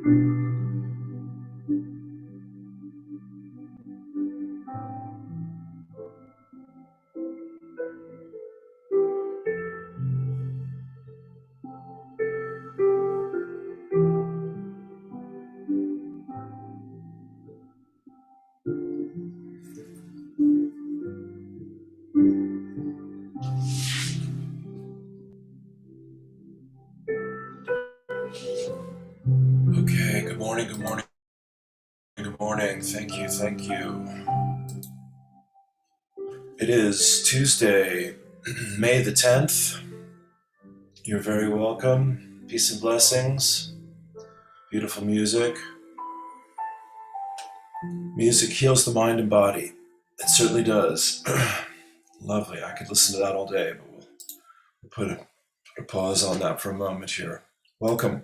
Okay, good morning, good morning, good morning. Thank you, thank you. It is Tuesday, May the 10th. You're very welcome. Peace and blessings. Beautiful music. Music heals the mind and body. It certainly does. Lovely. I could listen to that all day, but we'll put a pause on that for a moment here. Welcome.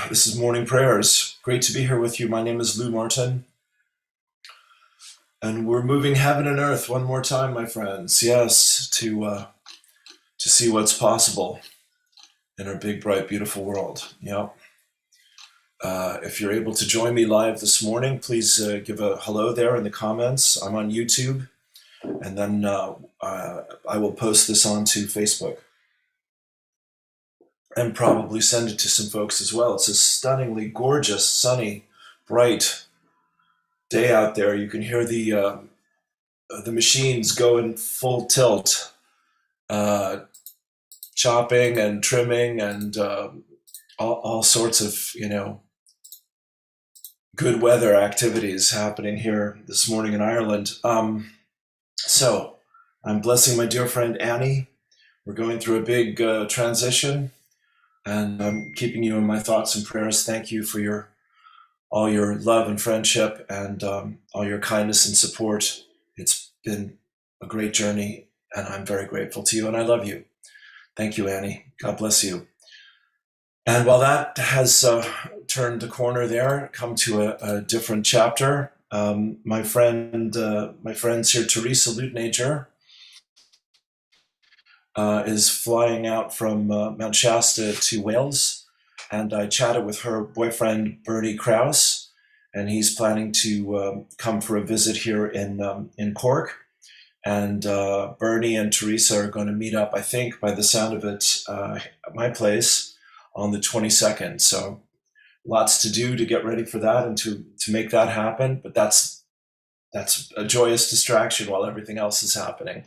This is Morning Prayers. Great to be here with you. My name is Lou Martin. And we're moving heaven and earth one more time, my friends. Yes, to see what's possible in our big, bright, beautiful world. Yeah. If you're able to join me live this morning, please give a hello there in the comments. I'm on YouTube, and then I will post this onto Facebook and probably send it to some folks as well. It's a stunningly gorgeous, sunny, bright day out there. You can hear the machines going full tilt, chopping and trimming and all sorts of, good weather activities happening here this morning in Ireland. So I'm blessing my dear friend Annie. We're going through a big transition, and I'm keeping you in my thoughts and prayers. Thank you for all your love and friendship and all your kindness and support. It's been a great journey, and I'm very grateful to you, and I love you. Thank you, Annie. God bless you. And while that has turned the corner there, come to a different chapter. My friends here, Teresa Lutnager, is flying out from Mount Shasta to Wales, and I chatted with her boyfriend Bernie Krause, and he's planning to come for a visit here in Cork. And Bernie and Teresa are going to meet up, I think, by the sound of it, at my place on the 22nd. So lots to do to get ready for that and to make that happen. But that's a joyous distraction while everything else is happening.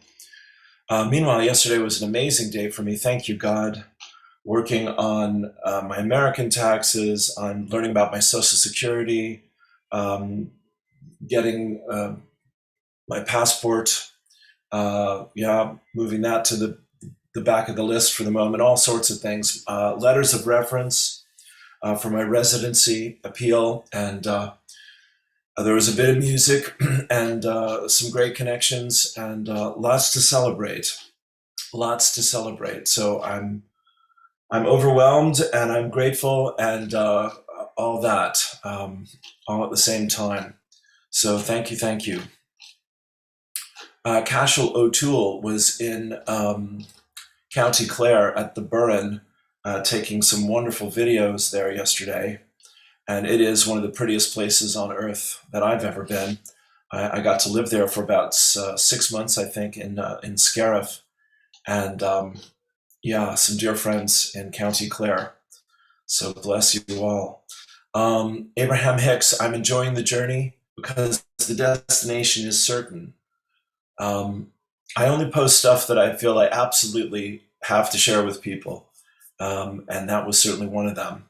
Meanwhile, yesterday was an amazing day for me. Thank you, God. Working on my American taxes, on learning about my Social Security, getting my passport, moving that to the back of the list for the moment, all sorts of things. Letters of reference for my residency appeal, and there was a bit of music and some great connections and lots to celebrate. So I'm overwhelmed and I'm grateful and all that, all at the same time. So thank you. Cashel O'Toole was in County Clare at the Burren, taking some wonderful videos there yesterday. And it is one of the prettiest places on earth that I've ever been. I got to live there for about 6 months, I think, in Scariff. And some dear friends in County Clare. So bless you all. Abraham Hicks, I'm enjoying the journey because the destination is certain. I only post stuff that I feel I absolutely have to share with people, and that was certainly one of them.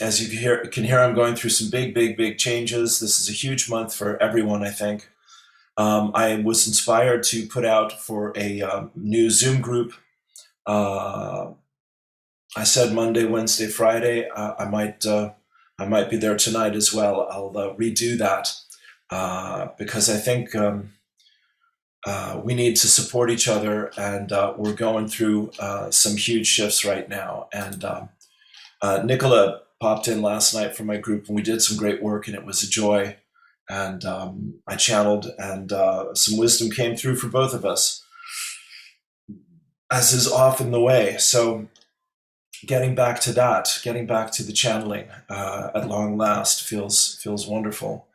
As you can hear, I'm going through some big changes. This is a huge month for everyone, I think. I was inspired to put out for a new Zoom group. I said Monday, Wednesday, Friday. I might be there tonight as well. I'll redo that because I think we need to support each other, and we're going through some huge shifts right now. And Nicola popped in last night from my group, and we did some great work, and it was a joy. And I channeled, and some wisdom came through for both of us, as is often the way. So getting back to that, getting back to the channeling at long last feels wonderful.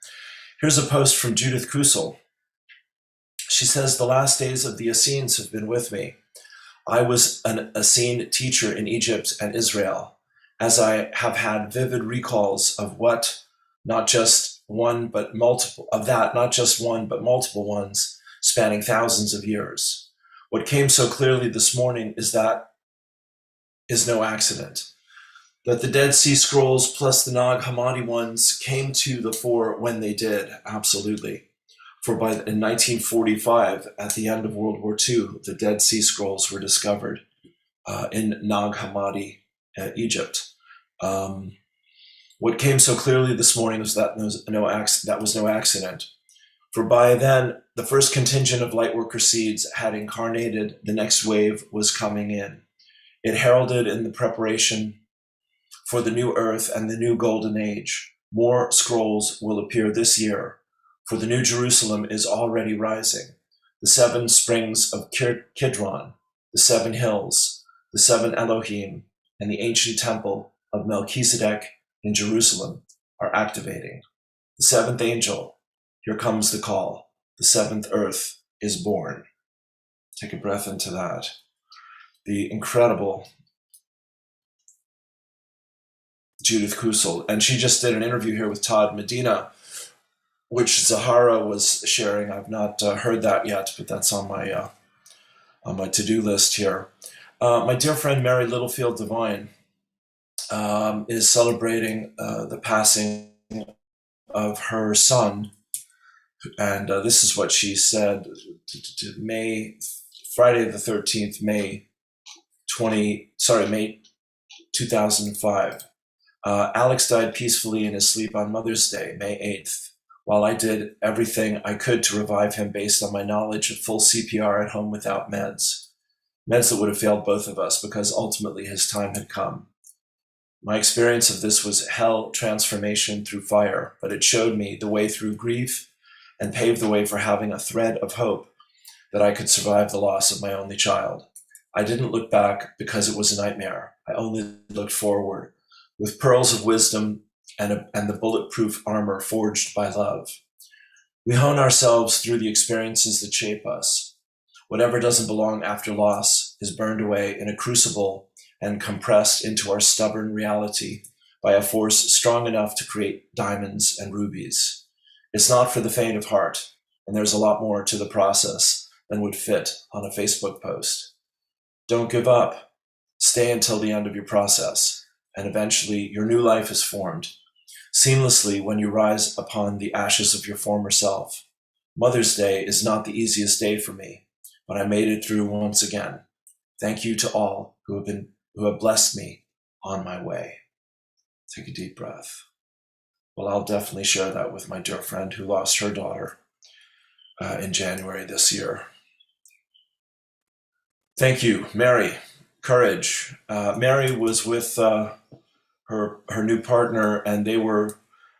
Here's a post from Judith Kusel. She says, "The last days of the Essenes have been with me. I was an Essene teacher in Egypt and Israel, as I have had vivid recalls of not just one, but multiple ones, spanning thousands of years. What came so clearly this morning is no accident. That the Dead Sea Scrolls plus the Nag Hammadi ones came to the fore when they did, absolutely. For in 1945, at the end of World War II, the Dead Sea Scrolls were discovered in Nag Hammadi, Egypt. What came so clearly this morning was that was no accident. For by then, the first contingent of Lightworker seeds had incarnated, the next wave was coming in. It heralded in the preparation for the new earth and the new golden age. More scrolls will appear this year, for the new Jerusalem is already rising. The 7 springs of Kidron, the 7 hills, the 7 Elohim, and the ancient temple of Melchizedek in Jerusalem are activating. The 7th angel, here comes the call. The 7th earth is born." Take a breath into that. The incredible Judith Kusel. And she just did an interview here with Todd Medina, which Zahara was sharing. I've not heard that yet, but that's on my to-do list here. My dear friend Mary Littlefield Devine is celebrating the passing of her son. And this is what she said, Friday the 13th, May 2005. Alex died peacefully in his sleep on Mother's Day, May 8th, while I did everything I could to revive him based on my knowledge of full CPR at home without meds that would have failed both of us because ultimately his time had come. My experience of this was hell transformation through fire, but it showed me the way through grief and paved the way for having a thread of hope that I could survive the loss of my only child. I didn't look back because it was a nightmare. I only looked forward, with pearls of wisdom and the bulletproof armor forged by love. We hone ourselves through the experiences that shape us. Whatever doesn't belong after loss is burned away in a crucible and compressed into our stubborn reality by a force strong enough to create diamonds and rubies. It's not for the faint of heart, and there's a lot more to the process than would fit on a Facebook post. Don't give up. Stay until the end of your process, and eventually your new life is formed, seamlessly when you rise upon the ashes of your former self. Mother's Day is not the easiest day for me, but I made it through once again. Thank you to all who have blessed me on my way. Take a deep breath. Well, I'll definitely share that with my dear friend who lost her daughter in January this year. Thank you, Mary. Courage. Mary was with her new partner, and they were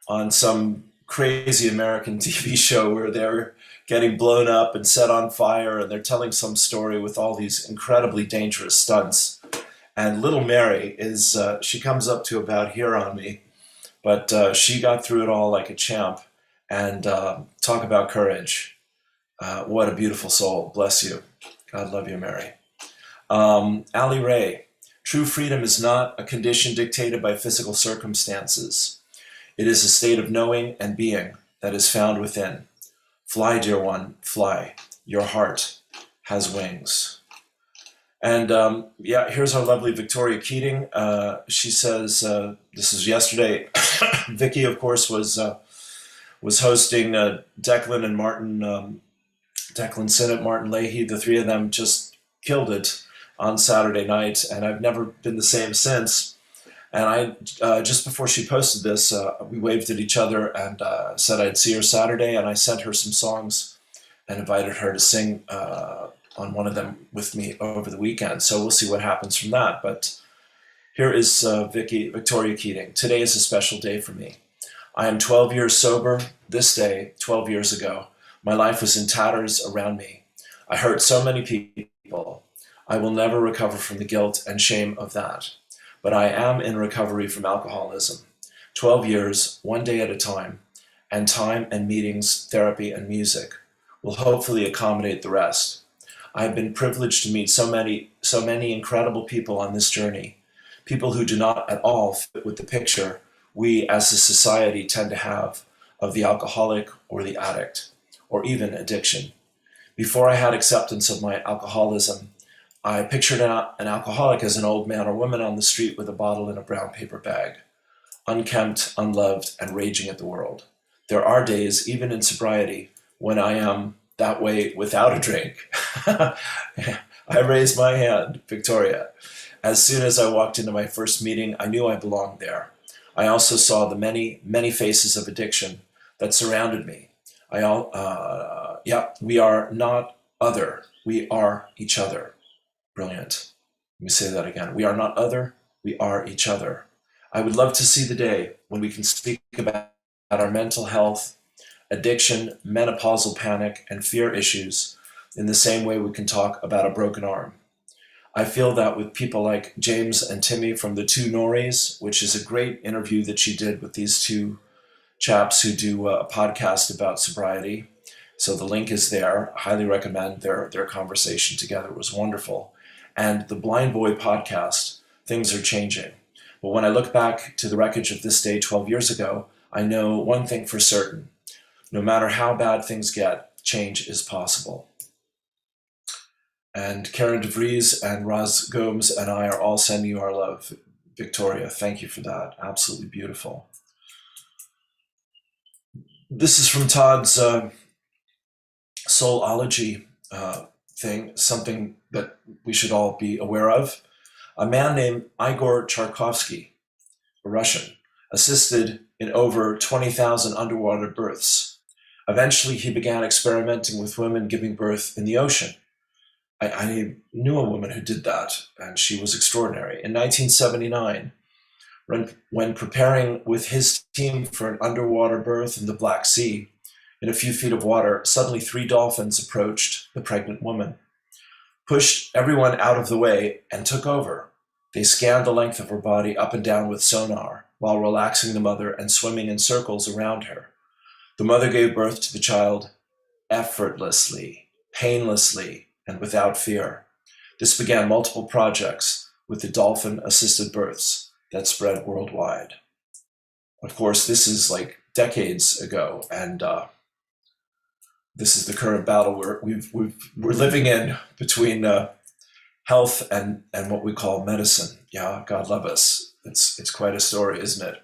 on some crazy American TV show where they're getting blown up and set on fire, and they're telling some story with all these incredibly dangerous stunts. And little Mary she comes up to about here on me, but she got through it all like a champ. And talk about courage. What a beautiful soul. Bless you. God love you, Mary. Ali Ray. True freedom is not a condition dictated by physical circumstances. It is a state of knowing and being that is found within. Fly, dear one, fly. Your heart has wings. And here's our lovely Victoria Keating. She says, this is yesterday. Vicky, of course, was hosting Declan and Martin, Declan Sinnott, Martin Leahy. The three of them just killed it on Saturday night, and I've never been the same since. And I just before she posted this, we waved at each other and said I'd see her Saturday, and I sent her some songs and invited her to sing on one of them with me over the weekend. So we'll see what happens from that. But here is Victoria Keating. Today is a special day for me. I am 12 years sober. This day, 12 years ago, my life was in tatters around me. I hurt so many people. I will never recover from the guilt and shame of that. but I am in recovery from alcoholism. 12 years, one day at a time, and time and meetings, therapy, and music will hopefully accommodate the rest. I have been privileged to meet so many incredible people on this journey, people who do not at all fit with the picture we as a society tend to have of the alcoholic or the addict, or even addiction. Before I had acceptance of my alcoholism, I pictured an alcoholic as an old man or woman on the street with a bottle in a brown paper bag, unkempt, unloved, and raging at the world. There are days, even in sobriety, when I am that way without a drink. I raised my hand, Victoria. As soon as I walked into my first meeting, I knew I belonged there. I also saw the many, many faces of addiction that surrounded me. We are not other. We are each other. Brilliant. Let me say that again. We are not other. We are each other. I would love to see the day when we can speak about our mental health, addiction, menopausal panic, and fear issues in the same way we can talk about a broken arm. I feel that with people like James and Timmy from the Two Norries, which is a great interview that she did with these two chaps who do a podcast about sobriety. So the link is there. I highly recommend their conversation together. It was wonderful. And the Blind Boy podcast, things are changing. But when I look back to the wreckage of this day 12 years ago, I know one thing for certain. No matter how bad things get, change is possible. And Karen DeVries and Roz Gomes and I are all sending you our love. Victoria, thank you for that. Absolutely beautiful. This is from Todd's Soulology thing, something that we should all be aware of. A man named Igor Charkovsky, a Russian, assisted in over 20,000 underwater births. Eventually, he began experimenting with women giving birth in the ocean. I knew a woman who did that, and she was extraordinary. In 1979, when preparing with his team for an underwater birth in the Black Sea, in a few feet of water, suddenly 3 dolphins approached the pregnant woman, pushed everyone out of the way, and took over. They scanned the length of her body up and down with sonar, while relaxing the mother and swimming in circles around her. The mother gave birth to the child effortlessly, painlessly, and without fear. This began multiple projects with the dolphin-assisted births that spread worldwide. Of course, this is like decades ago, and this is the current battle we're living in between health and what we call medicine. Yeah, God love us. It's quite a story, isn't it?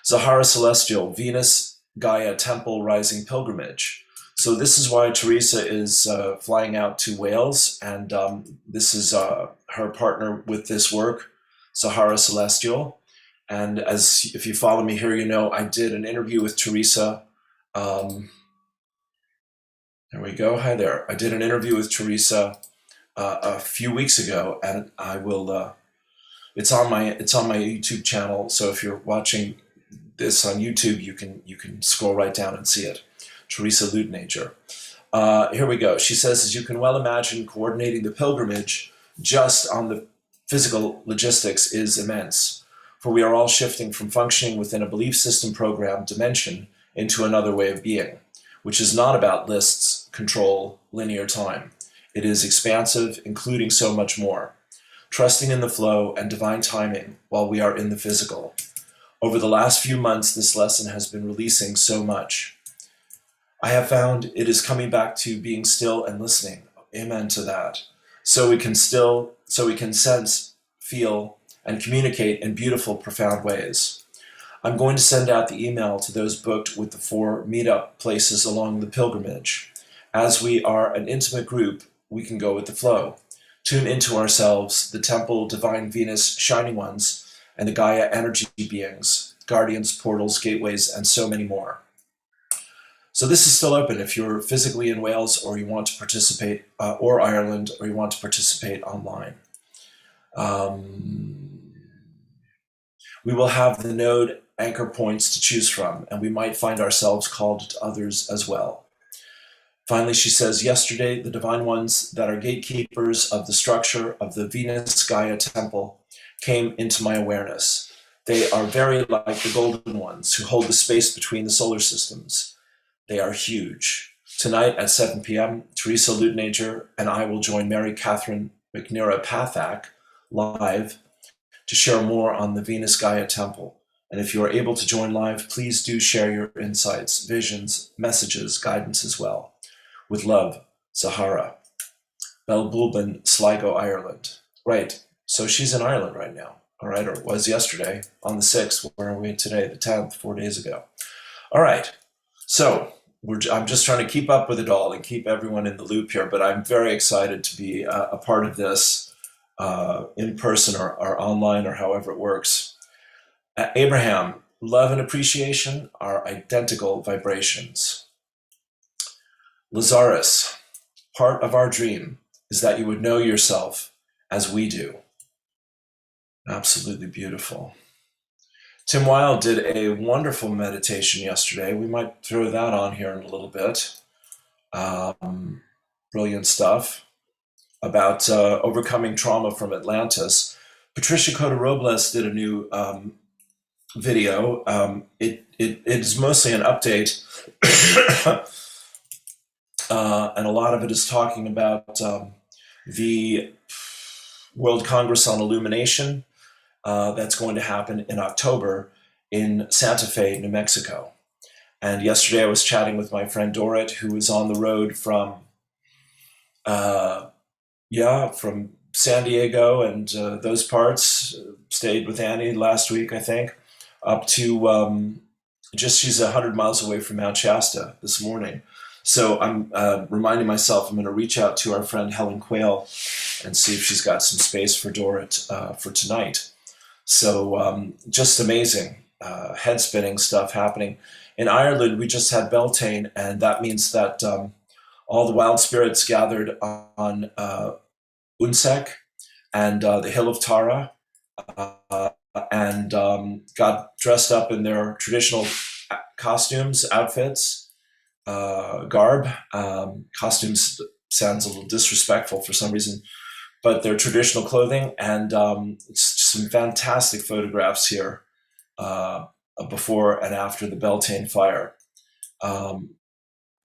Zahara Celestial, Venus, Gaia Temple Rising Pilgrimage. So this is why Teresa is flying out to Wales, and this is her partner with this work, Zahara Celestial. And as if you follow me here, you know I did an interview with Teresa. There we go. Hi there. I did an interview with Teresa a few weeks ago, and I will. It's on my YouTube channel. So if you're watching this on YouTube, you can scroll right down and see it. Teresa Ludenager. Here we go. She says, as you can well imagine, coordinating the pilgrimage just on the physical logistics is immense, for we are all shifting from functioning within a belief system program dimension into another way of being, which is not about lists, control, linear time. It is expansive, including so much more. Trusting in the flow and divine timing while we are in the physical. Over the last few months, this lesson has been releasing so much. I have found it is coming back to being still and listening. Amen to that. So we can sense, feel, and communicate in beautiful, profound ways. I'm going to send out the email to those booked with the 4 meetup places along the pilgrimage. As we are an intimate group, we can go with the flow. Tune into ourselves, the temple, divine Venus, shining ones, and the Gaia energy beings, guardians, portals, gateways, and so many more. So this is still open if you're physically in Wales or you want to participate, or Ireland, or you want to participate online. We will have the node anchor points to choose from, and we might find ourselves called to others as well. Finally, she says, yesterday, the divine ones that are gatekeepers of the structure of the Venus Gaia temple came into my awareness. They are very like the golden ones who hold the space between the solar systems. They are huge. Tonight at 7 p.m., Teresa Lutnager and I will join Mary Catherine McNira Pathak live to share more on the Venus Gaia Temple. And if you are able to join live, please do share your insights, visions, messages, guidance as well. With love, Zahara. Belbulben, Sligo, Ireland. Right, so she's in Ireland right now, all right, or was yesterday on the 6th. Where are we today? The 10th, 4 days ago. All right, so I'm just trying to keep up with it all and keep everyone in the loop here, but I'm very excited to be a part of this in person or online or however it works. Abraham, love and appreciation are identical vibrations. Lazarus, part of our dream is that you would know yourself as we do. Absolutely beautiful. Tim Wilde did a wonderful meditation yesterday. We might throw that on here in a little bit. Brilliant stuff about overcoming trauma from Atlantis. Patricia Cota-Robles did a new video. It is mostly an update, and a lot of it is talking about the World Congress on Illumination that's going to happen in October in Santa Fe, New Mexico. And yesterday I was chatting with my friend Dorit, who was on the road from San Diego and those parts. Stayed with Annie last week, I think, up to she's 100 miles away from Mount Shasta this morning. So I'm reminding myself I'm going to reach out to our friend Helen Quayle and see if she's got some space for Dorit for tonight. So just amazing, head-spinning stuff happening. In Ireland, we just had Beltane, and that means that all the wild spirits gathered on Unsek and the Hill of Tara and got dressed up in their traditional costumes, outfits, garb. Costumes sounds a little disrespectful for some reason, but their traditional clothing, and some fantastic photographs here before and after the Beltane fire.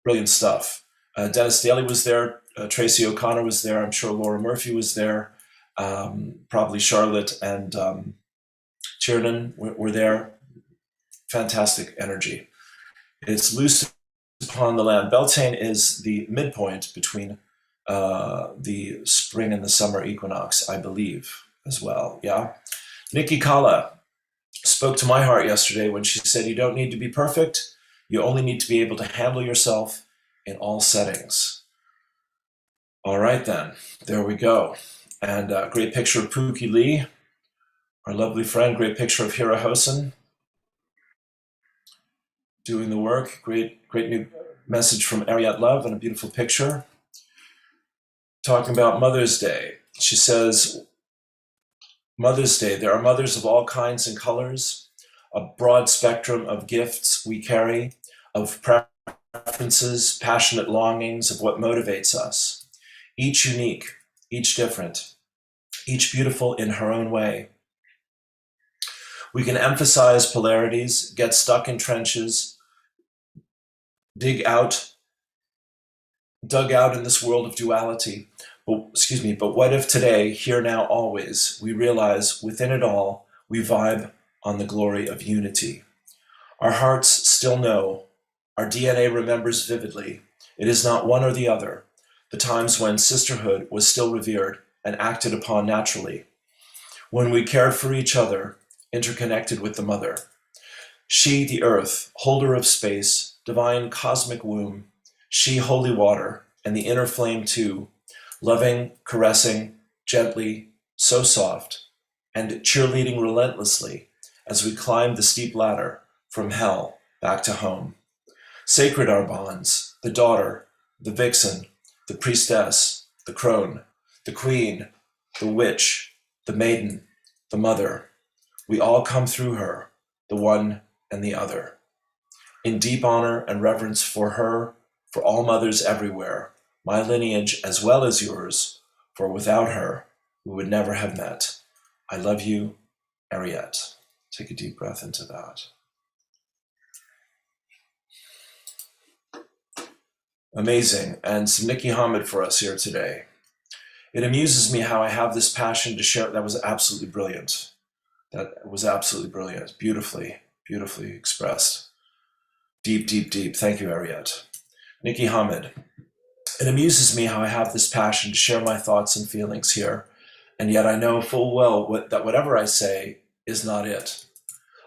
Brilliant stuff. Dennis Daly was there. Tracy O'Connor was there. I'm sure Laura Murphy was there. Probably Charlotte and Tiernan were there. Fantastic energy. It's loose upon the land. Beltane is the midpoint between the spring and the summer equinox, I believe, as well. Yeah. Nikki Kala spoke to my heart yesterday when she said, you don't need to be perfect. You only need to be able to handle yourself in all settings. All right, then. There we go. And a great picture of Pookie Lee, our lovely friend. Great picture of Hira Hosen doing the work. Great new message from Ariette Love and a beautiful picture. Talking about Mother's Day. She says, Mother's Day, there are mothers of all kinds and colors, a broad spectrum of gifts we carry, of preferences, passionate longings, of what motivates us. Each unique, each different, each beautiful in her own way. We can emphasize polarities, get stuck in trenches, dug out in this world of duality. But what if today, here, now, always, we realize within it all, we vibe on the glory of unity. Our hearts still know, our DNA remembers vividly, it is not one or the other, the times when sisterhood was still revered and acted upon naturally, when we cared for each other, interconnected with the mother. She, the earth, holder of space, divine cosmic womb, she, holy water, and the inner flame too, loving, caressing, gently, so soft, and cheerleading relentlessly as we climb the steep ladder from hell back to home. Sacred our bonds, the daughter, the vixen, the priestess, the crone, the queen, the witch, the maiden, the mother. We all come through her, the one and the other. In deep honor and reverence for her, for all mothers everywhere, my lineage as well as yours, for without her, we would never have met. I love you, Ariette. Take a deep breath into that. Amazing. And some Nikki Hamid for us here today. It amuses me how I have this passion to share. That was absolutely brilliant. That was absolutely brilliant. Beautifully, beautifully expressed. Deep, deep, deep. Thank you, Ariette. Nikki Hamid. It amuses me how I have this passion to share my thoughts and feelings here, and yet I know full well that whatever I say is not it.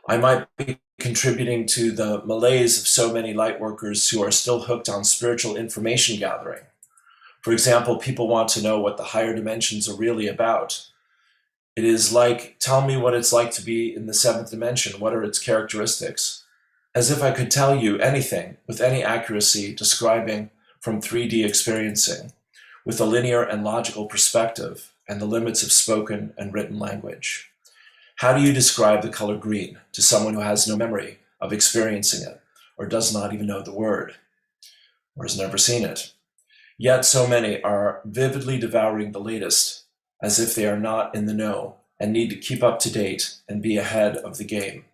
I might be contributing to the malaise of so many light workers who are still hooked on spiritual information gathering. For example, people want to know what the higher dimensions are really about. It is like, tell me what it's like to be in the seventh dimension. What are its characteristics? As if I could tell you anything with any accuracy describing from 3D experiencing with a linear and logical perspective and the limits of spoken and written language. How do you describe the color green to someone who has no memory of experiencing it or does not even know the word or has never seen it? Yet so many are vividly devouring the latest as if they are not in the know and need to keep up to date and be ahead of the game.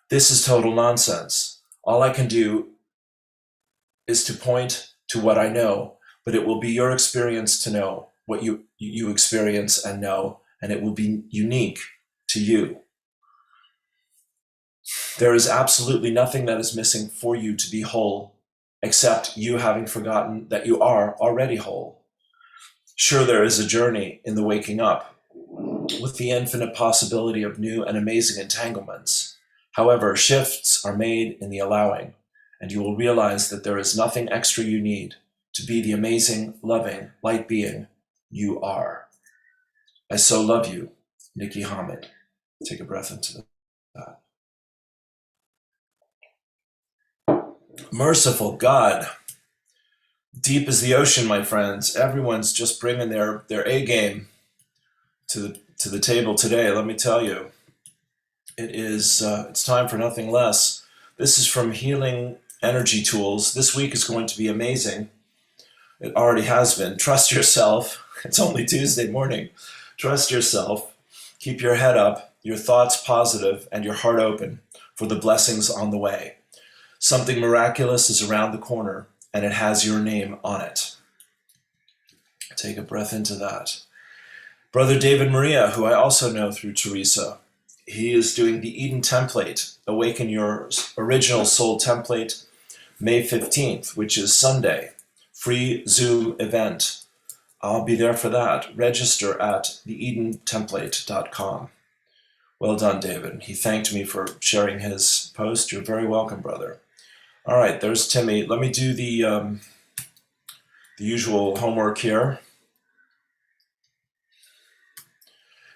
This is total nonsense. All I can do is to point to what I know, but it will be your experience to know what you experience and know, and it will be unique to you. There is absolutely nothing that is missing for you to be whole, except you having forgotten that you are already whole. Sure, there is a journey in the waking up, with the infinite possibility of new and amazing entanglements. However, shifts are made in the allowing, and you will realize that there is nothing extra you need to be the amazing, loving, light being you are. I so love you, Nikki Hamid. Take a breath into that. Merciful God. Deep as the ocean, my friends. Everyone's just bringing their A game to the table today. Let me tell you, it's time for nothing less. This is from Healing Energy Tools. This week is going to be amazing. It already has been. Trust yourself. It's only Tuesday morning. Trust yourself. Keep your head up, your thoughts positive, and your heart open for the blessings on the way. Something miraculous is around the corner, and it has your name on it. Take a breath into that. Brother David Maria, who I also know through Teresa, he is doing the Eden template, Awaken Your Original Soul template, May 15th, which is Sunday. Free Zoom event. I'll be there for that. Register at theedentemplate.com. Well done, David. He thanked me for sharing his post. You're very welcome, brother. All right, there's Timmy. Let me do the usual homework here.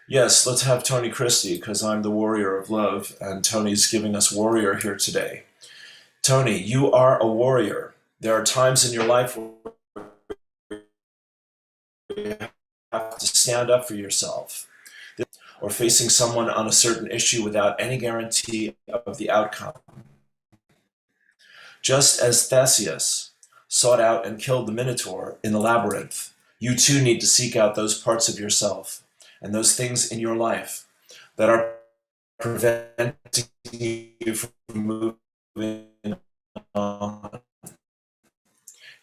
Yes, let's have Tony Christie, because I'm the warrior of love, and Tony's giving us warrior here today. Tony, you are a warrior. There are times in your life where you have to stand up for yourself, or facing someone on a certain issue without any guarantee of the outcome. Just as Theseus sought out and killed the Minotaur in the labyrinth, you too need to seek out those parts of yourself and those things in your life that are preventing you from moving on.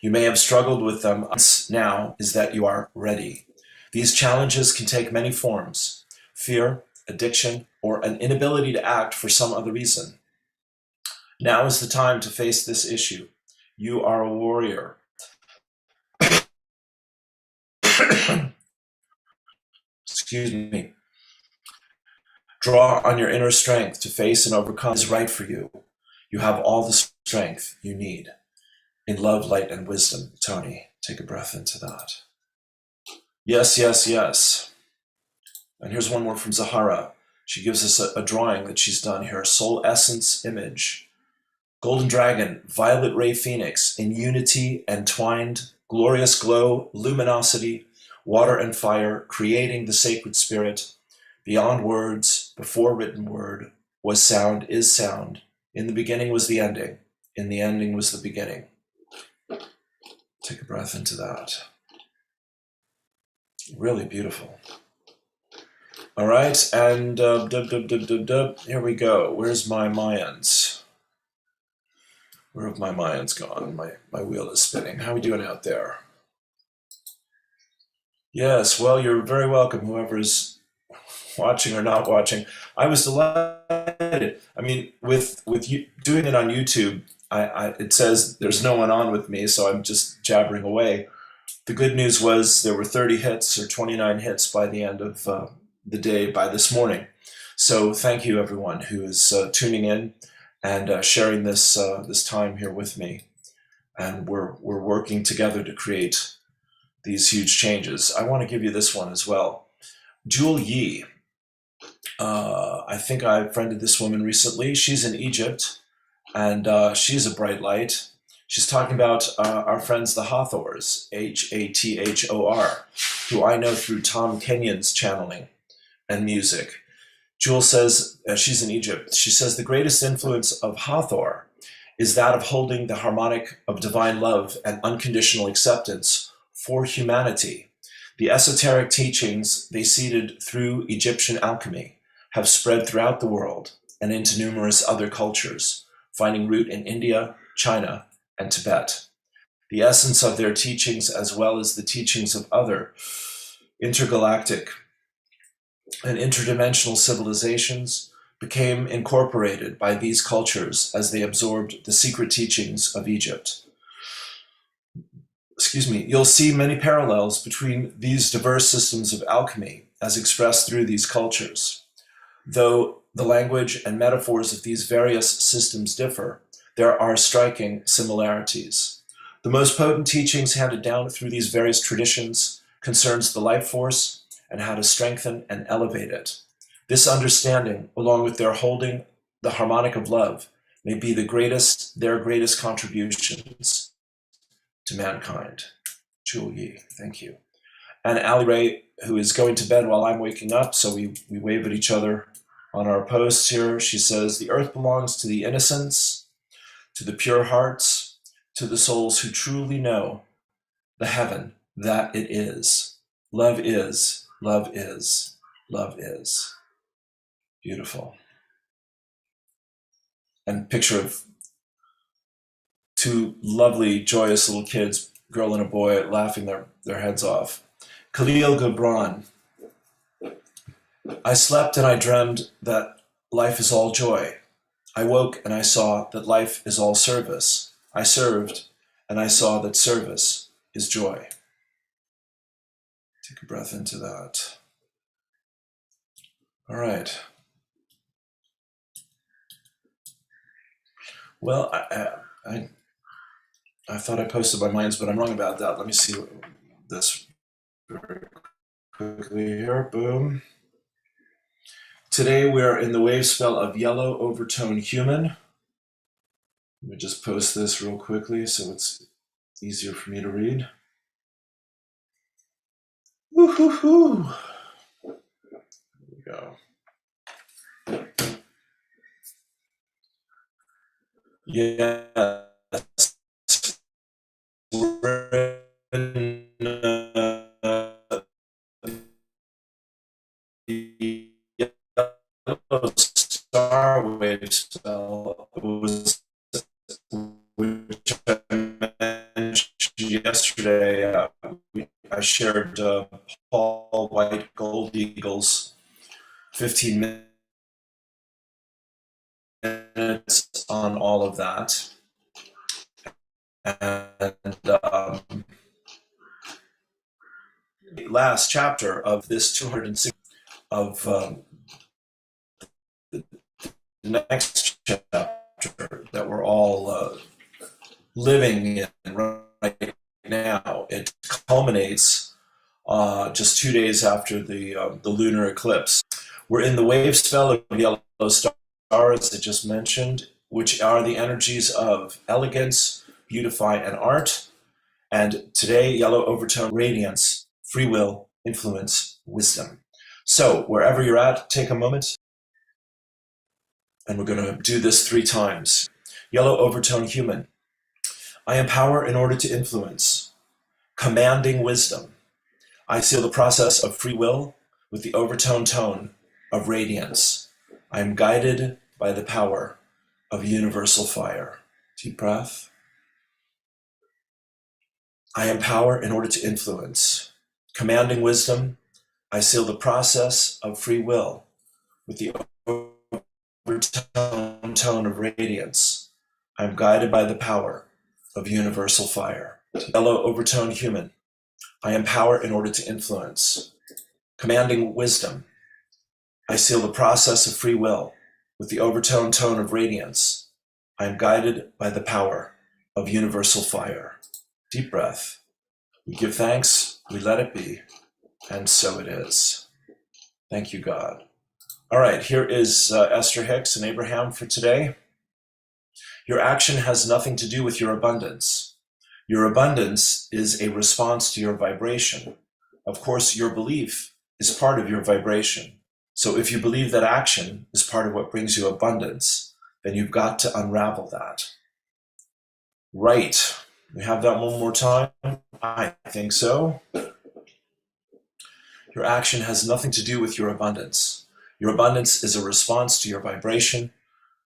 You may have struggled with them. Now is that you are ready. These challenges can take many forms: fear, addiction, or an inability to act for some other reason. Now is the time to face this issue. You are a warrior. Excuse me. Draw on your inner strength to face and overcome is right for you. You have all the strength you need. In love, light, and wisdom, Tony, take a breath into that. Yes, yes, yes. And here's one more from Zahara. She gives us a drawing that she's done here. Soul essence image. Golden dragon, violet ray phoenix, in unity, entwined, glorious glow, luminosity, water and fire, creating the sacred spirit. Beyond words, before written word, was sound, is sound. In the beginning was the ending. In the ending was the beginning. Take a breath into that. Really beautiful. All right, and here we go. Where's my Mayans? Where have my Mayans gone? My wheel is spinning. How are we doing out there? Yes, well, you're very welcome, whoever is watching or not watching. I was delighted. I mean, with you doing it on YouTube, it says there's no one on with me, so I'm just jabbering away. The good news was there were 30 hits or 29 hits by the end of the day by this morning. So thank you, everyone who is tuning in and sharing this time here with me. And we're working together to create these huge changes. I want to give you this one as well. Jewel Yi. I think I friended this woman recently. She's in Egypt, and she's a bright light. She's talking about our friends the Hathors, Hathor, who I know through Tom Kenyon's channeling and music. Jewel says, she's in Egypt, she says the greatest influence of Hathor is that of holding the harmonic of divine love and unconditional acceptance for humanity. The esoteric teachings they seeded through Egyptian alchemy have spread throughout the world and into numerous other cultures, finding root in India, China, and Tibet. The essence of their teachings, as well as the teachings of other intergalactic and interdimensional civilizations, became incorporated by these cultures as they absorbed the secret teachings of Egypt. You'll see many parallels between these diverse systems of alchemy as expressed through these cultures. Though the language and metaphors of these various systems differ, there are striking similarities. The most potent teachings handed down through these various traditions concerns the life force and how to strengthen and elevate it. This understanding, along with their holding the harmonic of love, may be their greatest contributions to mankind. Jewel Yi, thank you. And Ali Ray, who is going to bed while I'm waking up, so we wave at each other on our posts here. She says, the earth belongs to the innocents, to the pure hearts, to the souls who truly know the heaven that it is. Love is, love is, love is. Beautiful. And picture of two lovely, joyous little kids, girl and a boy, laughing their heads off. Khalil Gibran. I slept and I dreamed that life is all joy. I woke and I saw that life is all service. I served and I saw that service is joy. Take a breath into that. All right. Well, I thought I posted my minds, but I'm wrong about that. Let me see this very quickly here. Boom. Today we are in the wave spell of Yellow Overtone Human. Let me just post this real quickly so it's easier for me to read. Woo-hoo-hoo. Here we go. Yes. We're in the Yellow Star Wave spell, which I mentioned yesterday. I shared Paul White Gold Eagles 15 minutes on all of that. And last chapter of this 206 of the next chapter that we're all living in right now. It culminates just 2 days after the lunar eclipse. We're in the wave spell of Yellow Star, as I just mentioned, which are the energies of elegance, beautify, and art. And today, Yellow Overtone, radiance, free will, influence, wisdom. So wherever you're at, take a moment. And we're going to do this 3 times. Yellow Overtone Human. I empower in order to influence. Commanding wisdom. I seal the process of free will with the overtone tone of radiance. I am guided by the power of universal fire. Deep breath. I empower in order to influence. Commanding wisdom, I seal the process of free will with the overtone tone of radiance. I am guided by the power of universal fire. Yellow overtone human, I empower in order to influence. Commanding wisdom, I seal the process of free will with the overtone tone of radiance. I am guided by the power of universal fire. Deep breath. We give thanks, we let it be, and so it is. Thank you, God. All right, here is Esther Hicks and Abraham for today. Your action has nothing to do with your abundance. Your abundance is a response to your vibration. Of course, your belief is part of your vibration. So if you believe that action is part of what brings you abundance, then you've got to unravel that. Right. We have that one more time? I think so. Your action has nothing to do with your abundance. Your abundance is a response to your vibration.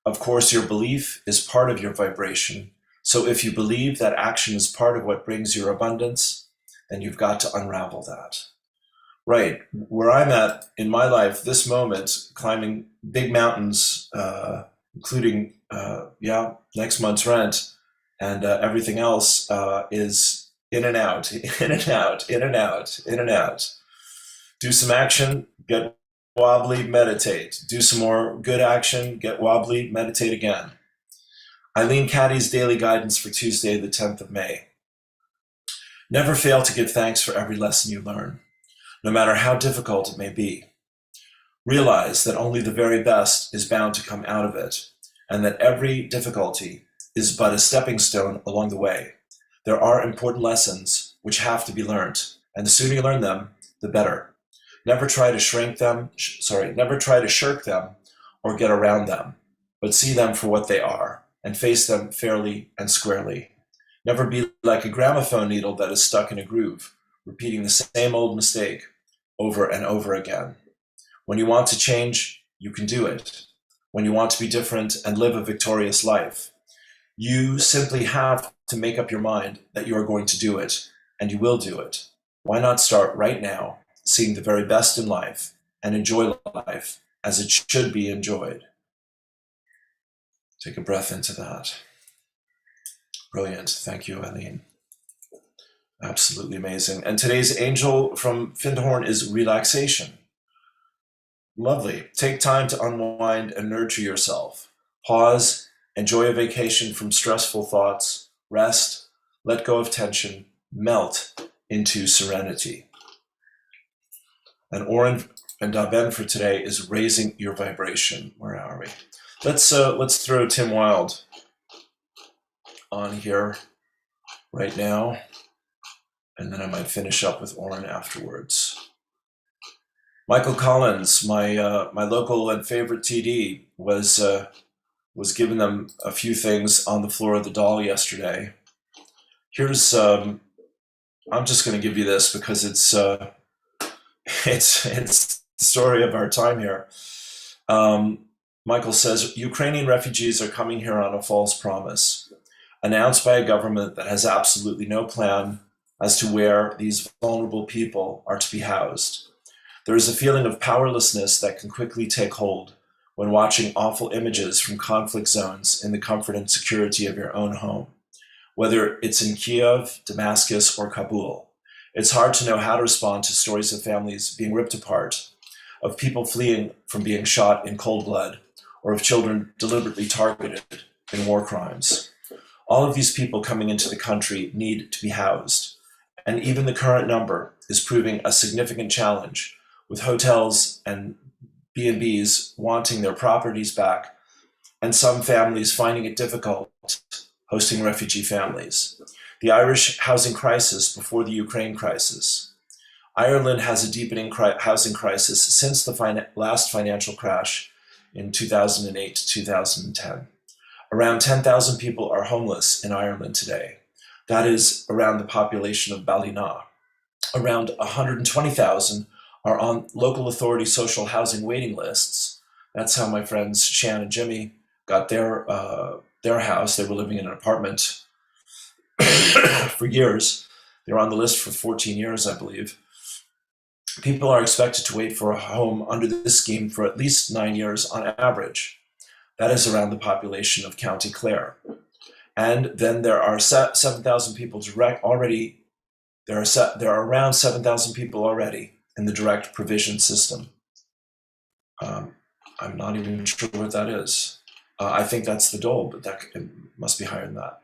Of course, your belief is part of your vibration. So if you believe that action is part of what brings your abundance, then you've got to unravel that. Right. Where I'm at in my life, this moment, climbing big mountains, including, next month's rent, and everything else is in and out, in and out, in and out, in and out. Do some action, get wobbly, meditate. Do some more good action, get wobbly, meditate again. Eileen Caddy's daily guidance for Tuesday, the 10th of May. Never fail to give thanks for every lesson you learn, no matter how difficult it may be. Realize that only the very best is bound to come out of it, and that every difficulty is but a stepping stone along the way. There are important lessons which have to be learned, and the sooner you learn them, the better. Never try to shirk them or get around them, but see them for what they are and face them fairly and squarely. Never be like a gramophone needle that is stuck in a groove, repeating the same old mistake over and over again. When you want to change, you can do it. When you want to be different and live a victorious life, you simply have to make up your mind that you are going to do it, and you will do it. Why not start right now, seeing the very best in life, and enjoy life as it should be enjoyed? Take a breath into that. Brilliant. Thank you, Eileen. Absolutely amazing. And today's angel from Findhorn is relaxation. Lovely. Take time to unwind and nurture yourself. Pause, enjoy a vacation from stressful thoughts, rest, let go of tension, melt into serenity. And Oren and Daben for today is raising your vibration. Where are we? Let's throw Tim Wilde on here right now, and then I might finish up with Oren afterwards. Michael Collins, my local and favorite TD, was giving them a few things on the floor of the doll yesterday. Here's I'm just going to give you this because it's the story of our time here. Michael says, Ukrainian refugees are coming here on a false promise, announced by a government that has absolutely no plan as to where these vulnerable people are to be housed. There is a feeling of powerlessness that can quickly take hold when watching awful images from conflict zones in the comfort and security of your own home, whether it's in Kiev, Damascus, or Kabul. It's hard to know how to respond to stories of families being ripped apart, of people fleeing from being shot in cold blood, or of children deliberately targeted in war crimes. All of these people coming into the country need to be housed, and even the current number is proving a significant challenge, with hotels and B&Bs wanting their properties back, and some families finding it difficult hosting refugee families. The Irish housing crisis before the Ukraine crisis. Ireland has a deepening housing crisis since the last financial crash in 2008 to 2010. Around 10,000 people are homeless in Ireland today. That is around the population of Ballina. Around 120,000 are on local authority social housing waiting lists. That's how my friends Shan and Jimmy got their house. They were living in an apartment for years. They were on the list for 14 years, I believe. People are expected to wait for a home under this scheme for at least 9 years on average. That is around the population of County Clare. And then there are 7,000 people already. There are around 7,000 people already in the direct provision system. I'm not even sure what that is. I think that's the dole, but it must be higher than that.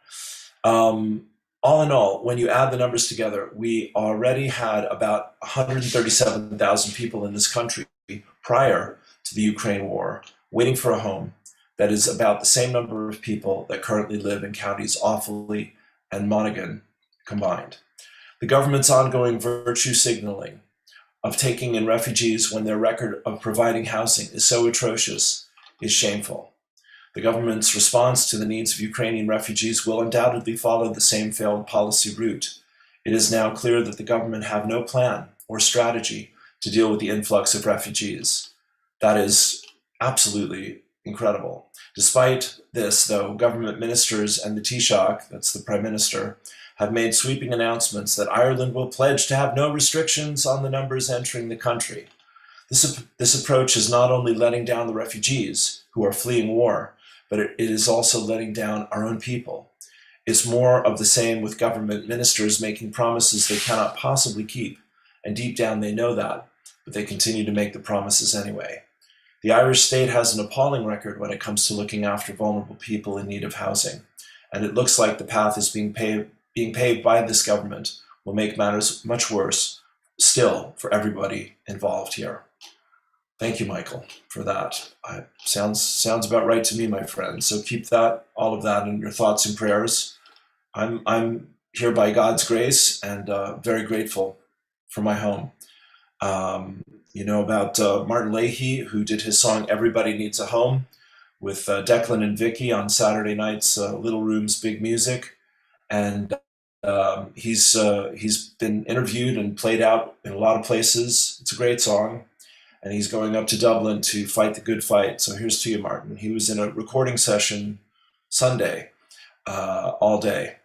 All in all, when you add the numbers together, we already had about 137,000 people in this country prior to the Ukraine war waiting for a home. That is about the same number of people that currently live in counties Offaly and Monaghan combined. The government's ongoing virtue signaling of taking in refugees when their record of providing housing is so atrocious is shameful. The government's response to the needs of Ukrainian refugees will undoubtedly follow the same failed policy route. It is now clear that the government have no plan or strategy to deal with the influx of refugees. That is absolutely incredible. Despite this, though, government ministers and the Taoiseach, that's the Prime Minister, have made sweeping announcements that Ireland will pledge to have no restrictions on the numbers entering the country. This approach is not only letting down the refugees who are fleeing war, but it is also letting down our own people. It's more of the same with government ministers making promises they cannot possibly keep, and deep down they know that, but they continue to make the promises anyway. The Irish state has an appalling record when it comes to looking after vulnerable people in need of housing, and it looks like the path is being paved by this government will make matters much worse still for everybody involved here. Thank you, Michael, for that. Sounds about right to me, my friend. So keep all of that in your thoughts and prayers. I'm here by God's grace and very grateful for my home. You know about Martin Leahy, who did his song "Everybody Needs a Home" with Declan and Vicky on Saturday nights, Little Rooms, Big Music, and he's been interviewed and played out in a lot of places. It's a great song. And he's going up to Dublin to fight the good fight. So here's to you, Martin. He was in a recording session Sunday, all day.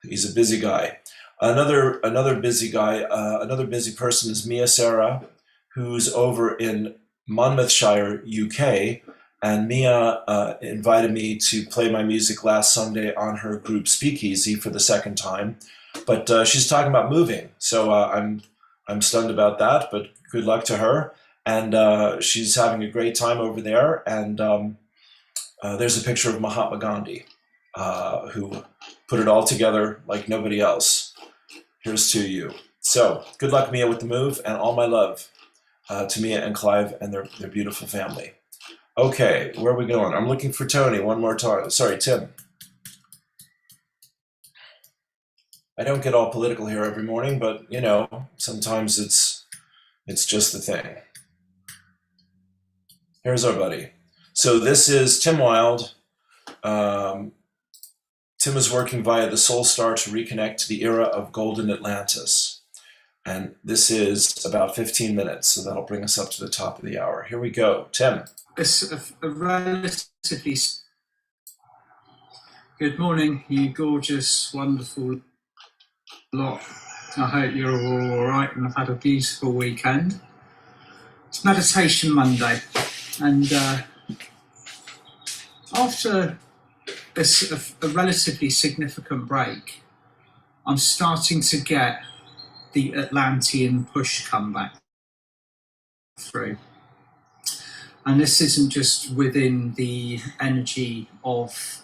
He's a busy guy. Another busy guy, another busy person is Mia Sarah, who's over in Monmouthshire, UK. And Mia invited me to play my music last Sunday on her group Speakeasy for the second time. But she's talking about moving. So I'm stunned about that, but good luck to her. And she's having a great time over there. And there's a picture of Mahatma Gandhi, who put it all together like nobody else. Here's to you. So good luck, Mia, with the move, and all my love to Mia and Clive and their beautiful family. Okay, where are we going? I'm looking for Tony one more time. Sorry, Tim. I don't get all political here every morning, but, you know, sometimes it's just the thing. Here's our buddy. So this is Tim Wilde. Tim is working via the Soul Star to reconnect to the era of Golden Atlantis. And this is about 15 minutes, so that'll bring us up to the top of the hour. Here we go. Tim. It's a relatively... Good morning, you gorgeous, wonderful lot. I hope you're all right and have had a beautiful weekend. It's Meditation Monday. And after a relatively significant break, I'm starting to get the Atlantean push come back through. And this isn't just within the energy of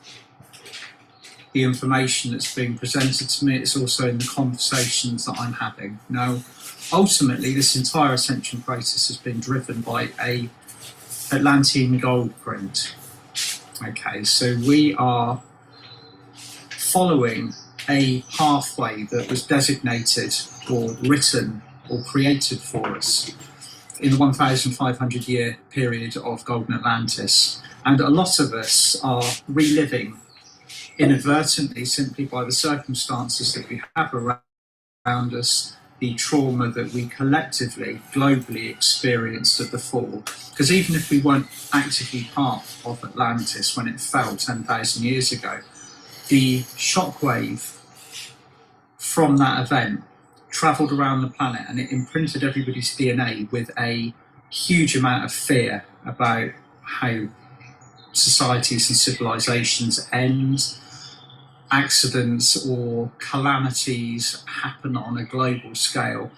the information that's being presented to me, it's also in the conversations that I'm having. Now, ultimately, this entire ascension process has been driven by a Atlantean gold print. Okay, so we are following a pathway that was designated or written or created for us in the 1,500 year period of Golden Atlantis. And a lot of us are reliving inadvertently, simply by the circumstances that we have around us, the trauma that we collectively, globally experienced at the fall. Because even if we weren't actively part of Atlantis when it fell 10,000 years ago, the shockwave from that event travelled around the planet and it imprinted everybody's DNA with a huge amount of fear about how societies and civilizations end, accidents or calamities happen on a global scale.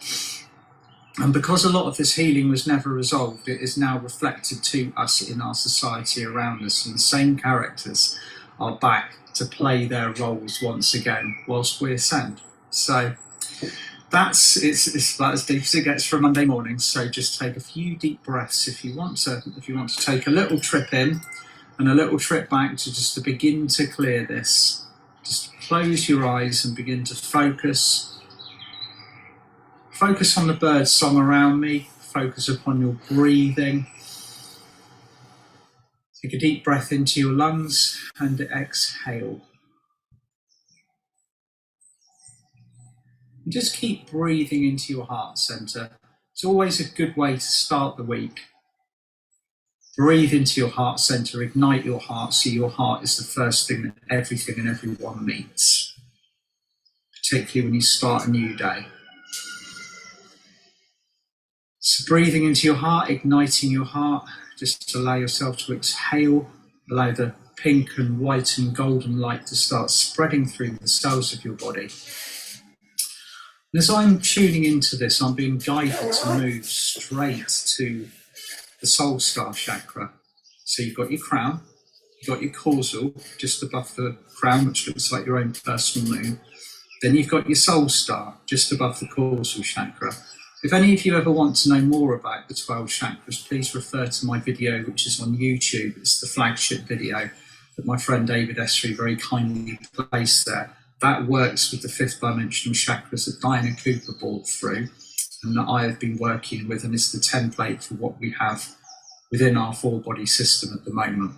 And because a lot of this healing was never resolved, it is now reflected to us in our society around us, and the same characters are back to play their roles once again whilst we ascend. So it's about as deep as it gets for a Monday morning. So just take a few deep breaths if you want to take a little trip in and a little trip back to begin to clear this. Just close your eyes and begin to focus. Focus on the bird song around me. Focus upon your breathing. Take a deep breath into your lungs and exhale. And just keep breathing into your heart center. It's always a good way to start the week. Breathe into your heart center, ignite your heart, so your heart is the first thing that everything and everyone meets, particularly when you start a new day. So breathing into your heart, igniting your heart, just allow yourself to exhale, allow the pink and white and golden light to start spreading through the cells of your body. And as I'm tuning into this, I'm being guided to move straight to the soul star chakra. So you've got your crown, you've got your causal just above the crown, which looks like your own personal moon. Then you've got your soul star just above the causal chakra. If any of you ever want to know more about the 12 chakras, please refer to my video, which is on YouTube. It's the flagship video that my friend David Esri very kindly placed there. That works with the fifth dimensional chakras that Diana Cooper brought through and that I have been working with, and is the template for what we have within our four-body system at the moment.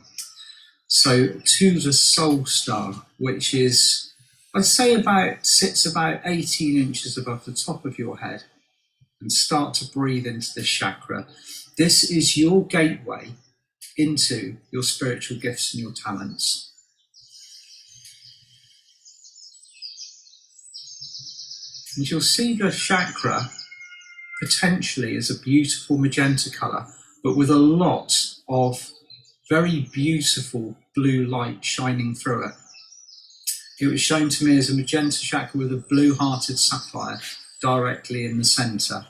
So to the soul star, which is, I'd say sits about 18 inches above the top of your head, and start to breathe into this chakra. This is your gateway into your spiritual gifts and your talents. And you'll see the chakra potentially as a beautiful magenta colour, but with a lot of very beautiful blue light shining through it. It was shown to me as a magenta chakra with a blue-hearted sapphire directly in the centre.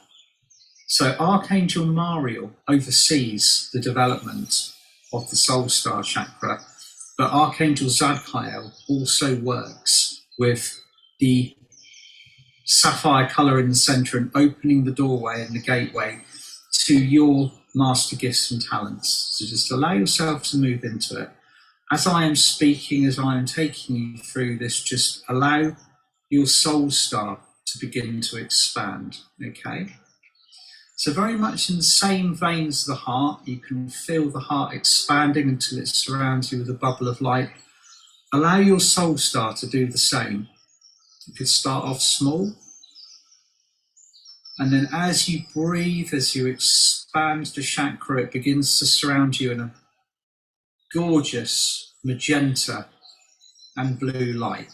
So Archangel Mariel oversees the development of the soul star chakra, but Archangel Zadkiel also works with the sapphire colour in the centre and opening the doorway and the gateway to your master gifts and talents. So just allow yourself to move into it. As I am speaking, as I am taking you through this, just allow your soul star to begin to expand, okay? So very much in the same vein as the heart, you can feel the heart expanding until it surrounds you with a bubble of light. Allow your soul star to do the same. You could start off small, and then as you breathe, as you expand the chakra, it begins to surround you in a gorgeous magenta and blue light.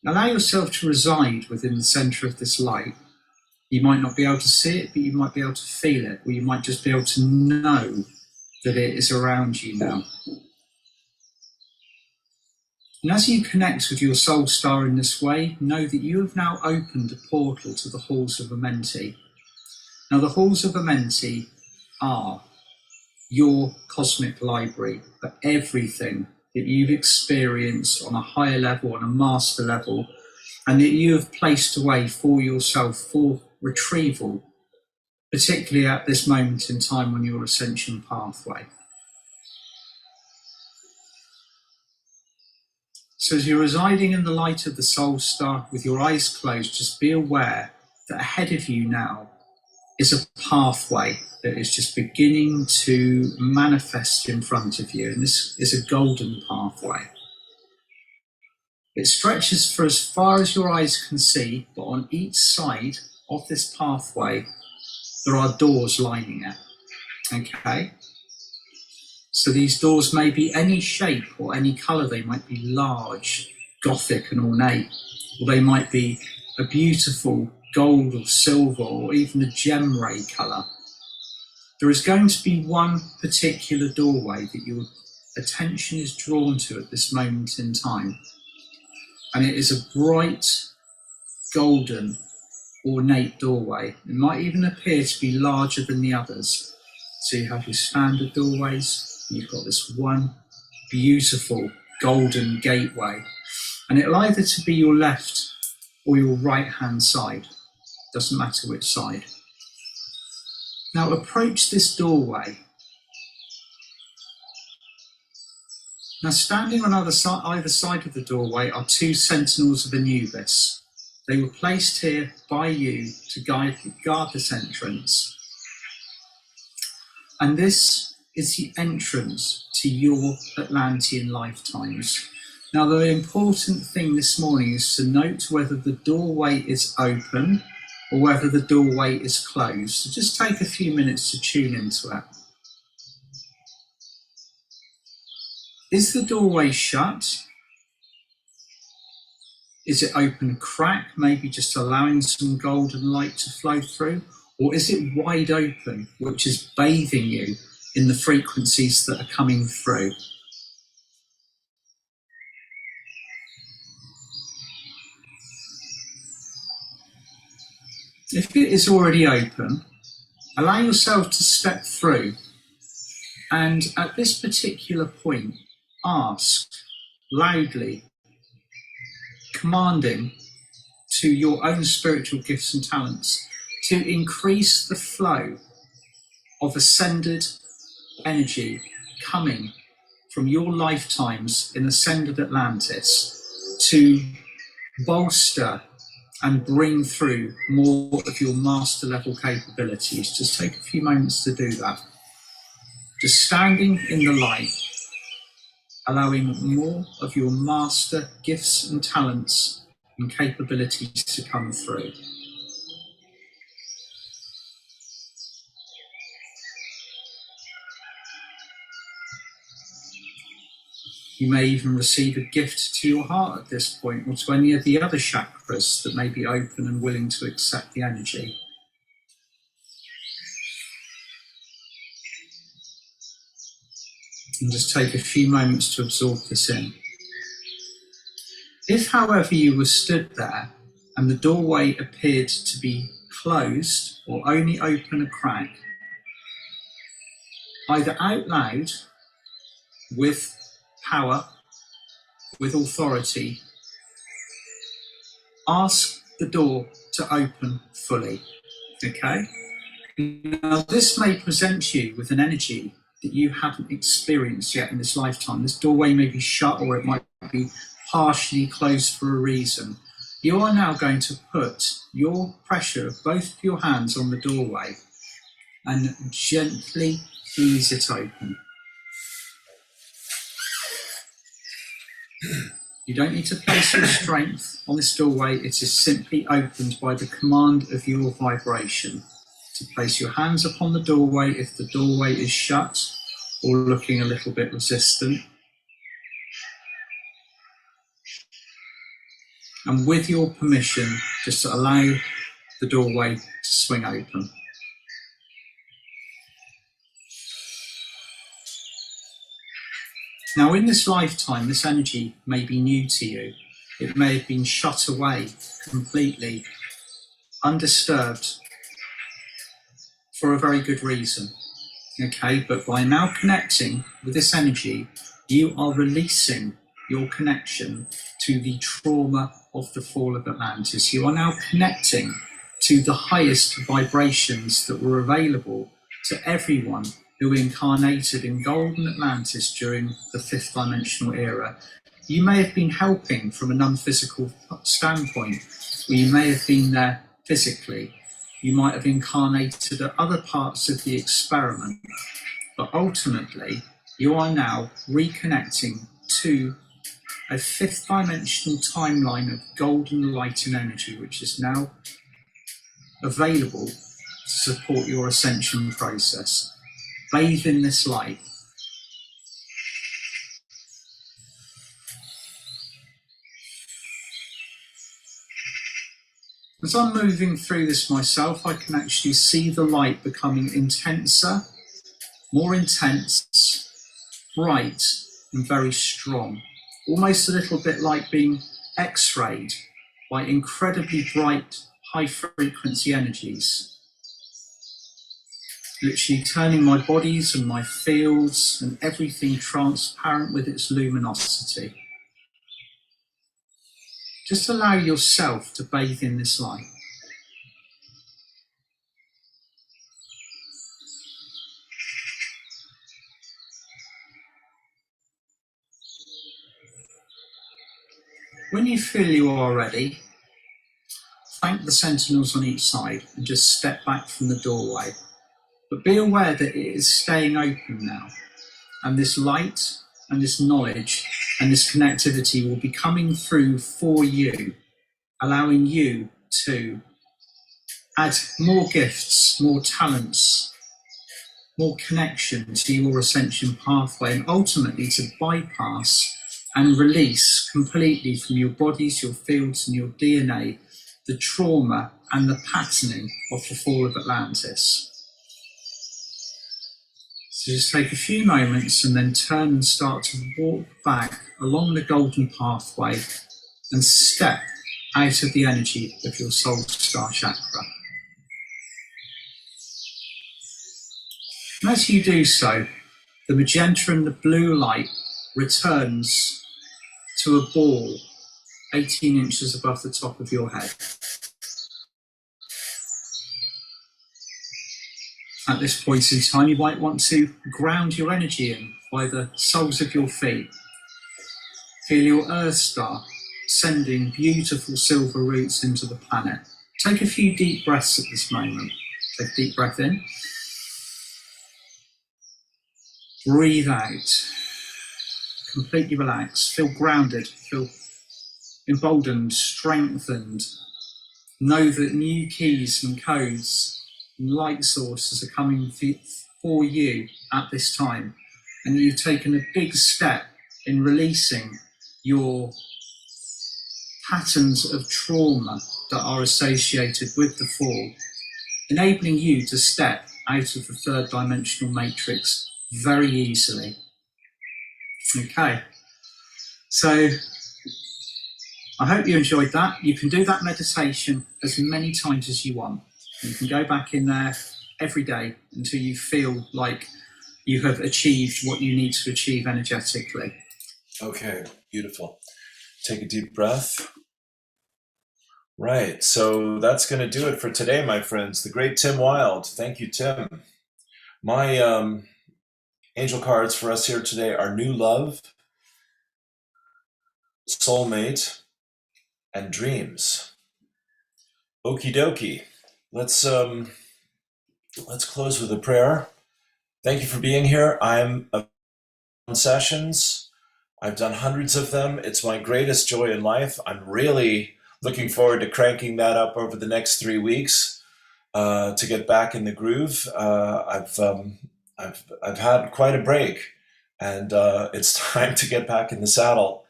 Allow yourself to reside within the centre of this light. You might not be able to see it, but you might be able to feel it, or you might just be able to know that it is around you now. And as you connect with your soul star in this way, know that you have now opened a portal to the halls of Amenti. Now, the halls of Amenti are your cosmic library for everything that you've experienced on a higher level, on a master level, and that you have placed away for yourself for retrieval, particularly at this moment in time on your ascension pathway. So as you're residing in the light of the soul star with your eyes closed, just be aware that ahead of you now is a pathway that is just beginning to manifest in front of you. And this is a golden pathway. It stretches for as far as your eyes can see, but on each side of this pathway, there are doors lining it. Okay? So these doors may be any shape or any colour. They might be large, gothic and ornate, or they might be a beautiful gold or silver or even a gem ray colour. There is going to be one particular doorway that your attention is drawn to at this moment in time. And it is a bright, golden, ornate doorway. It might even appear to be larger than the others. So you have your standard doorways, and you've got this one beautiful golden gateway. And it'll either to be your left or your right hand side. Doesn't matter which side. Now approach this doorway. Now standing on either side of the doorway are two sentinels of Anubis. They were placed here by you to guard this entrance. And this is the entrance to your Atlantean lifetimes. Now the important thing this morning is to note whether the doorway is open or whether the doorway is closed. So just take a few minutes to tune into it. Is the doorway shut? Is it open a crack, maybe just allowing some golden light to flow through? Or is it wide open, which is bathing you in the frequencies that are coming through? If it is already open, allow yourself to step through. And at this particular point, ask loudly, commanding to your own spiritual gifts and talents to increase the flow of ascended energy coming from your lifetimes in ascended Atlantis to bolster and bring through more of your master level capabilities. Just take a few moments to do that. Just standing in the light, allowing more of your master gifts and talents and capabilities to come through. You may even receive a gift to your heart at this point, or to any of the other chakras that may be open and willing to accept the energy. And just take a few moments to absorb this in. If, however, you were stood there and the doorway appeared to be closed or only open a crack, either out loud, with power, with authority, ask the door to open fully, okay? Now, this may present you with an energy that you haven't experienced yet in this lifetime. This doorway may be shut or it might be partially closed for a reason. You are now going to put your pressure of both of your hands on the doorway and gently ease it open. You don't need to place your strength on this doorway. It is simply opened by the command of your vibration. To place your hands upon the doorway if the doorway is shut or looking a little bit resistant. And with your permission, just to allow the doorway to swing open. Now, in this lifetime, this energy may be new to you. It may have been shut away completely, undisturbed, for a very good reason. Okay, but by now connecting with this energy, you are releasing your connection to the trauma of the fall of Atlantis. You are now connecting to the highest vibrations that were available to everyone who incarnated in Golden Atlantis during the fifth dimensional era. You may have been helping from a non-physical standpoint, or you may have been there physically. You might have incarnated at other parts of the experiment, but ultimately you are now reconnecting to a fifth dimensional timeline of golden light and energy, which is now available to support your ascension process. Bathe in this light. As I'm moving through this myself, I can actually see the light becoming intenser, more intense, bright, and very strong. Almost a little bit like being X-rayed by incredibly bright, high-frequency energies. Literally turning my bodies and my fields and everything transparent with its luminosity. Just allow yourself to bathe in this light. When you feel you are ready, thank the sentinels on each side and just step back from the doorway. But be aware that it is staying open now, and this light and this knowledge and this connectivity will be coming through for you, allowing you to add more gifts, more talents, more connection to your ascension pathway, and ultimately to bypass and release completely from your bodies, your fields, and your DNA the trauma and the patterning of the fall of Atlantis. So just take a few moments and then turn and start to walk back along the golden pathway and step out of the energy of your soul star chakra. And as you do so, the magenta and the blue light returns to a ball 18 inches above the top of your head. At this point in time, you might want to ground your energy in by the soles of your feet. Feel your Earth Star sending beautiful silver roots into the planet. Take a few deep breaths at this moment. Take a deep breath in. Breathe out. Completely relax. Feel grounded. Feel emboldened, strengthened. Know that new keys and codes and light sources are coming for you at this time, and you've taken a big step in releasing your patterns of trauma that are associated with the fall, enabling you to step out of the third dimensional matrix very easily. Okay, so I hope you enjoyed that. You can do that meditation as many times as you want. You can go back in there every day until you feel like you have achieved what you need to achieve energetically. Okay, beautiful. Take a deep breath. Right, so that's going to do it for today, my friends. The great Tim Wilde. Thank you, Tim. My angel cards for us here today are New Love, Soulmate, and Dreams. Okie dokie. Let's close with a prayer. Thank you for being here. I'm on sessions. I've done hundreds of them. It's my greatest joy in life. I'm really looking forward to cranking that up over the next 3 weeks to get back in the groove. I've had quite a break, and it's time to get back in the saddle.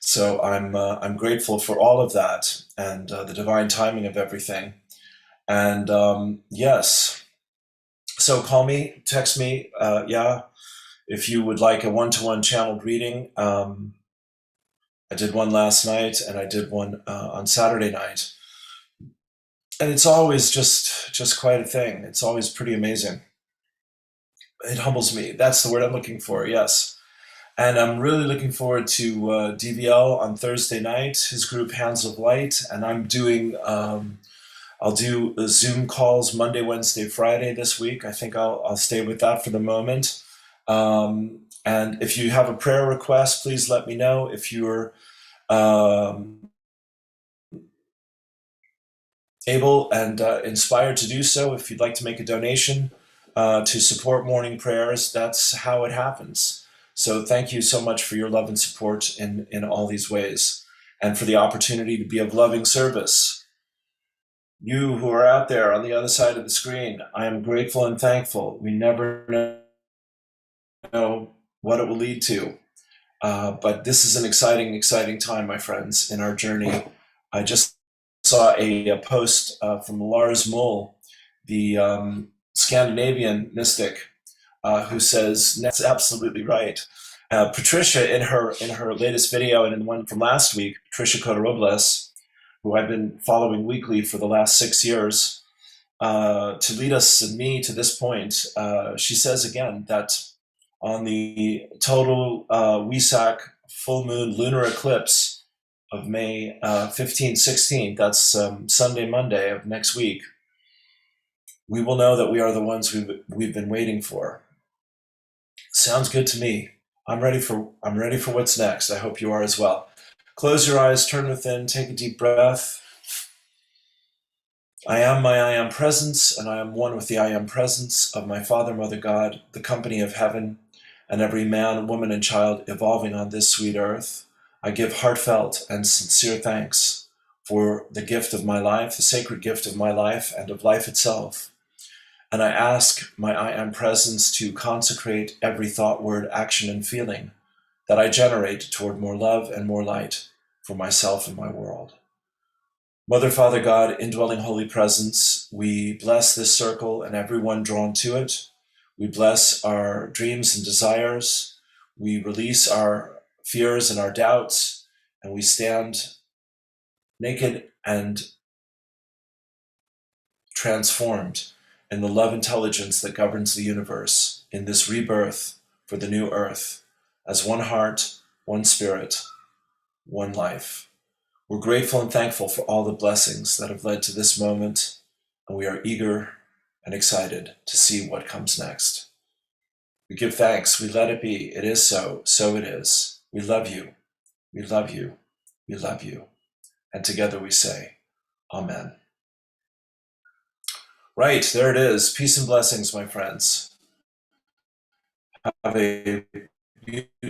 So I'm grateful for all of that and the divine timing of everything. And yes, so call me, text me, if you would like a one-to-one channeled reading. I did one last night, and I did one on Saturday night. And it's always just quite a thing. It's always pretty amazing. It humbles me. That's the word I'm looking for, yes. And I'm really looking forward to DVL on Thursday night, his group Hands of Light. And I'm doing, I'll do Zoom calls Monday, Wednesday, Friday this week. I think I'll stay with that for the moment. And if you have a prayer request, please let me know. If you're able and inspired to do so, if you'd like to make a donation to support morning prayers, that's how it happens. So thank you so much for your love and support in all these ways, and for the opportunity to be of loving service. You who are out there on the other side of the screen, I am grateful and thankful. We never know what it will lead to. But this is an exciting time, my friends, in our journey. I just saw a post from Lars Mull, the Scandinavian mystic, who says that's absolutely right. Patricia, in her latest video and in the one from last week, Patricia Cota-Robles, who I've been following weekly for the last 6 years, to lead us and me to this point, she says again that on the total Wesak full moon lunar eclipse of May 15th, 16th, that's Sunday, Monday of next week, we will know that we are the ones we've been waiting for. Sounds good to me. I'm ready for what's next. I hope you are as well. Close your eyes, turn within, take a deep breath. I am my I am presence, and I am one with the I am presence of my Father, Mother, God, the company of heaven, and every man, woman, and child evolving on this sweet earth. I give heartfelt and sincere thanks for the gift of my life, the sacred gift of my life and of life itself. And I ask my I am presence to consecrate every thought, word, action, and feeling that I generate toward more love and more light for myself and my world. Mother, Father, God, indwelling holy presence, we bless this circle and everyone drawn to it. We bless our dreams and desires. We release our fears and our doubts, and we stand naked and transformed in the love intelligence that governs the universe in this rebirth for the new earth as one heart, one spirit, one life. We're grateful and thankful for all the blessings that have led to this moment, and we are eager and excited to see what comes next. We give thanks, we let it be. It is so, so it is. We love you, we love you, we love you. And together we say, Amen. Right, there it is. Peace and blessings, my friends. Have a